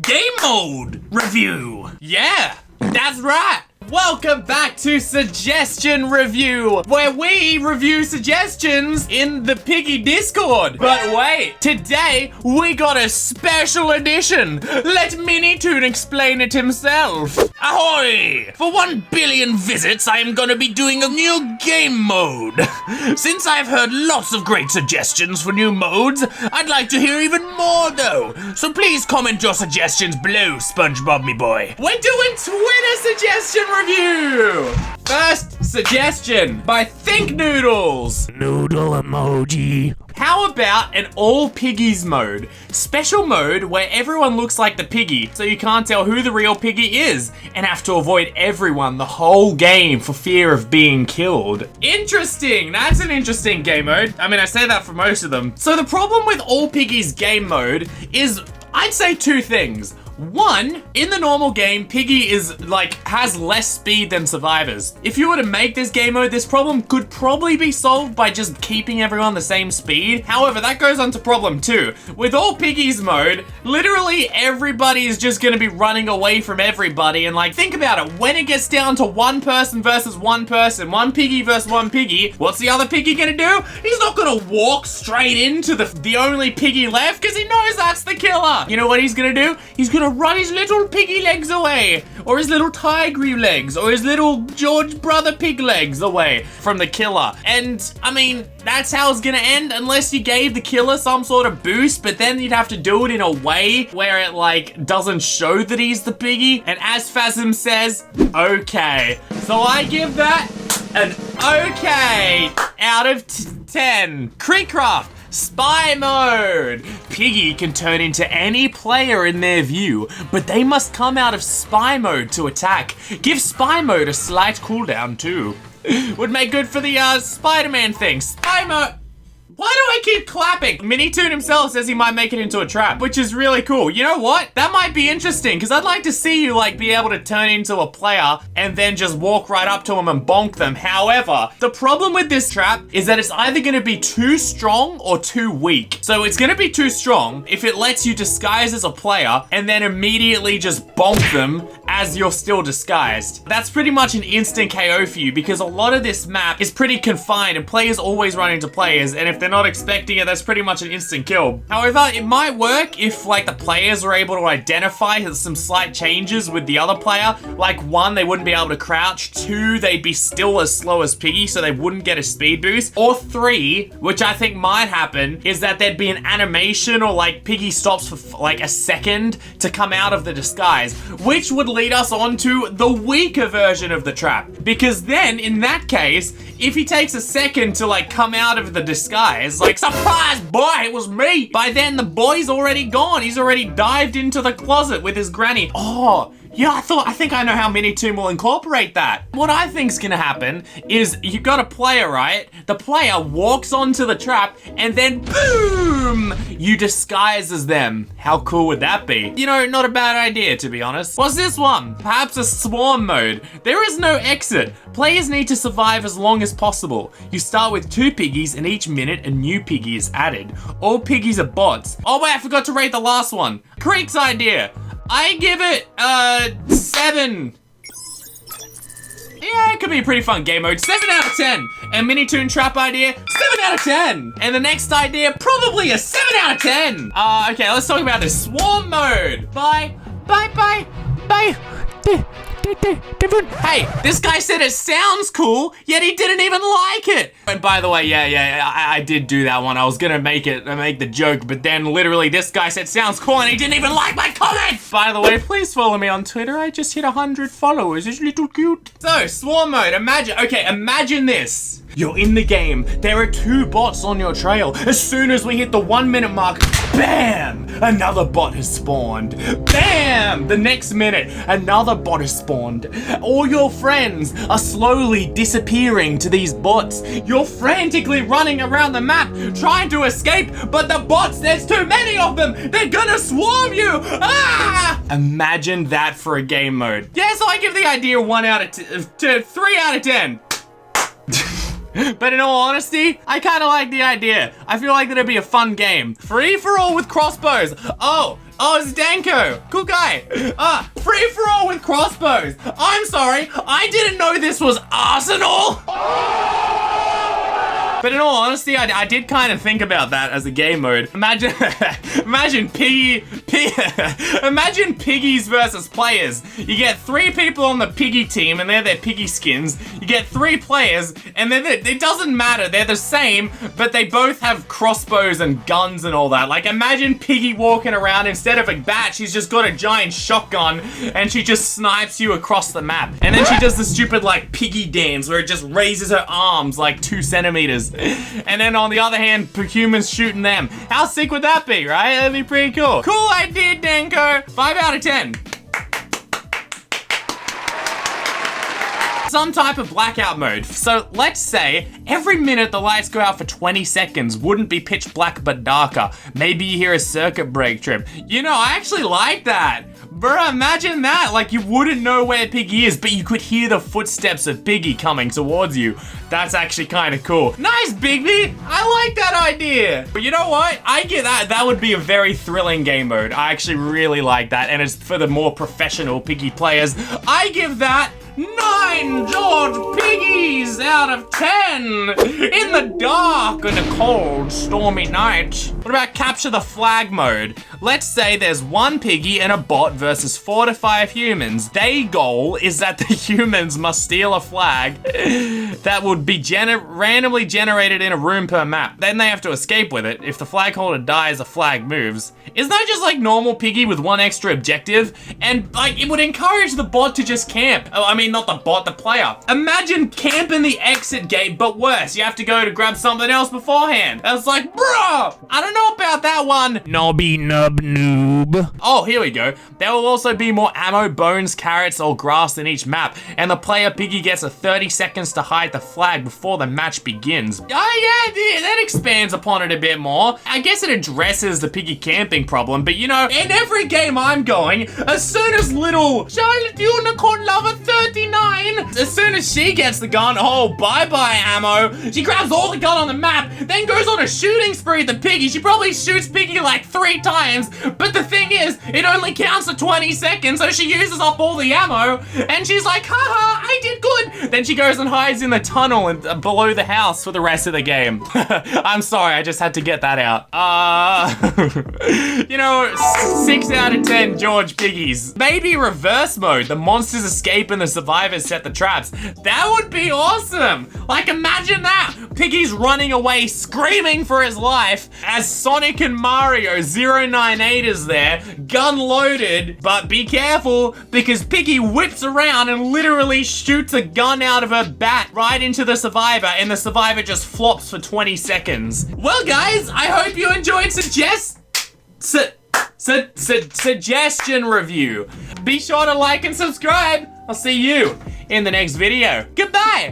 Game mode review. Yeah, that's right. Welcome back to Suggestion Review, where we review suggestions in the Piggy Discord. But wait, today we got a special edition. Let Minitoon explain it himself. Ahoy! For 1 billion visits, I am gonna be doing a new game mode. Since I've heard lots of great suggestions for new modes, I'd like to hear even more though. So please comment your suggestions below, SpongeBob me boy. We're doing Twitter suggestion review. First suggestion by Think Noodles. Noodle emoji. How about an all piggies mode? Special mode where everyone looks like the piggy, so you can't tell who the real piggy is, and have to avoid everyone the whole game for fear of being killed. Interesting, that's an interesting game mode. I mean, I say that for most of them. So the problem with all piggies game mode is, I'd say two things. One, in the normal game, Piggy has less speed than survivors. If you were to make this game mode, this problem could probably be solved by just keeping everyone the same speed. However, that goes on to problem two. With all Piggies mode, literally everybody is just gonna be running away from everybody. And think about it, when it gets down to one person versus one person, one piggy versus one piggy, what's the other piggy gonna do? He's not gonna walk straight into the only piggy left because he knows that's the killer. You know what he's gonna do? He's gonna run his little piggy legs away, or his little tiger legs, or his little George brother pig legs away from the killer. And I mean, that's how it's gonna end unless you gave the killer some sort of boost, but then you'd have to do it in a way where it doesn't show that he's the piggy. And as Phasm says, okay. So I give that an okay out of 10. Creecraft. Spy mode! Piggy can turn into any player in their view, but they must come out of spy mode to attack. Give spy mode a slight cooldown too. Would make good for the Spider-Man thing. Spy mode. Why do I keep clapping? Minitoon himself says he might make it into a trap, which is really cool. You know what? That might be interesting, because I'd like to see you be able to turn into a player and then just walk right up to them and bonk them. However, the problem with this trap is that it's either going to be too strong or too weak. So it's going to be too strong if it lets you disguise as a player and then immediately just bonk them as you're still disguised. That's pretty much an instant KO for you, because a lot of this map is pretty confined and players always run into players, and if they're not expecting it, that's pretty much an instant kill. However, it might work if the players were able to identify some slight changes with the other player. One, they wouldn't be able to crouch. Two, they'd be still as slow as Piggy, so they wouldn't get a speed boost. Or three, which I think might happen, is that there'd be an animation or Piggy stops for a second to come out of the disguise, which would lead us on to the weaker version of the trap. Because then, in that case, if he takes a second to come out of the disguise, surprise boy, it was me. By then the boy's already gone. He's already dived into the closet with his granny. Oh, yeah, I think I know how Minitoon will incorporate that. What I think's gonna happen is you got a player, right? The player walks onto the trap and then boom, you disguise as them. How cool would that be? You know, not a bad idea, to be honest. What's this one? Perhaps a swarm mode. There is no exit. Players need to survive as long as possible. You start with 2 piggies and each minute a new piggy is added. All piggies are bots. Oh wait, I forgot to rate the last one. Creek's idea. I give it 7. Yeah, it could be a pretty fun game mode. 7 out of 10. And Minitoon trap idea, 7 out of 10. And the next idea, probably a 7 out of 10. Okay, let's talk about this. Swarm mode. Bye. Hey, this guy said it sounds cool, yet he didn't even like it. And by the way, yeah, I did do that one. I was gonna make the joke, but then literally this guy said sounds cool and he didn't even like my comment. By the way, please follow me on Twitter. I just hit 100 followers. It's little cute. So, swarm mode, imagine this. You're in the game. There are 2 bots on your trail. As soon as we hit the 1 minute mark, bam! Another bot has spawned. Bam! The next minute, another bot has spawned. All your friends are slowly disappearing to these bots. You're frantically running around the map, trying to escape, but the bots, there's too many of them! They're gonna swarm you! Ah! Imagine that for a game mode. Yeah, so I give the idea 3 out of 10. But in all honesty, I kind of like the idea. I feel like that'd be a fun game. Free for all with crossbows. Oh, Oh, it's Danko. Cool guy. Free for all with crossbows. I'm sorry, I didn't know this was Arsenal. But in all honesty, I did kind of think about that as a game mode. Imagine imagine piggies versus players. You get 3 people on the piggy team, and they're their piggy skins. You get 3 players, and then it doesn't matter. They're the same, but they both have crossbows and guns and all that. Like, imagine Piggy walking around, instead of a bat, she's just got a giant shotgun, and she just snipes you across the map. And then she does the stupid, like, piggy dance, where it just raises her arms like 2 centimeters. And then on the other hand, humans shooting them. How sick would that be, right? That'd be pretty cool. Cool idea, Danko. 5 out of 10. Some type of blackout mode. So let's say every minute the lights go out for 20 seconds. Wouldn't be pitch black but darker. Maybe you hear a circuit break trip. You know, I actually like that. Bruh, imagine that. Like, you wouldn't know where Piggy is, but you could hear the footsteps of Piggy coming towards you. That's actually kind of cool. Nice, Bigby. I like that idea. But you know what? I get that. That would be a very thrilling game mode. I actually really like that. And it's for the more professional Piggy players. I give that 9 George Piggies out of 10 in the dark on a cold, stormy night. What about capture the flag mode? Let's say there's 1 piggy and a bot versus 4 to 5 humans. Their goal is that the humans must steal a flag that would be randomly generated in a room per map. Then they have to escape with it. If the flag holder dies, the flag moves. Isn't that just like normal Piggy with 1 extra objective? And like, it would encourage the bot to just camp. Oh, I mean, not the bot, the player. Imagine camping the exit gate, but worse. You have to go to grab something else beforehand. And it's like, bruh, I don't know about that one. Nobby nub noob. Oh, here we go. There will also be more ammo, bones, carrots, or grass in each map. And the player Piggy gets a 30 seconds to hide the flag before the match begins. Oh yeah, that expands upon it a bit more. I guess it addresses the Piggy camping problem, but you know, in every game I'm going, as soon as little Charlotte Unicorn Lover 39, as soon as she gets the gun, oh, bye-bye ammo. She grabs all the gun on the map, then goes on a shooting spree at the Piggy. She probably shoots Piggy like 3 times, but the thing is, it only counts for 20 seconds, so she uses up all the ammo, and she's like, haha, I did good. Then she goes and hides in the tunnel and below the house for the rest of the game. I'm sorry, I just had to get that out. You know, 6 out of 10 George Piggies. Maybe reverse mode. The monsters escape and the survivors set the traps. That would be awesome. Like, imagine that. Piggy's running away, screaming for his life, as Sonic and Mario 098 is there, gun loaded, but be careful, because Piggy whips around and literally shoots a gun out of her bat right into the survivor, and the survivor just flops for 20 seconds. Well, guys, I hope you enjoyed suggestion review. Be sure to like and subscribe. I'll see you in the next video. Goodbye.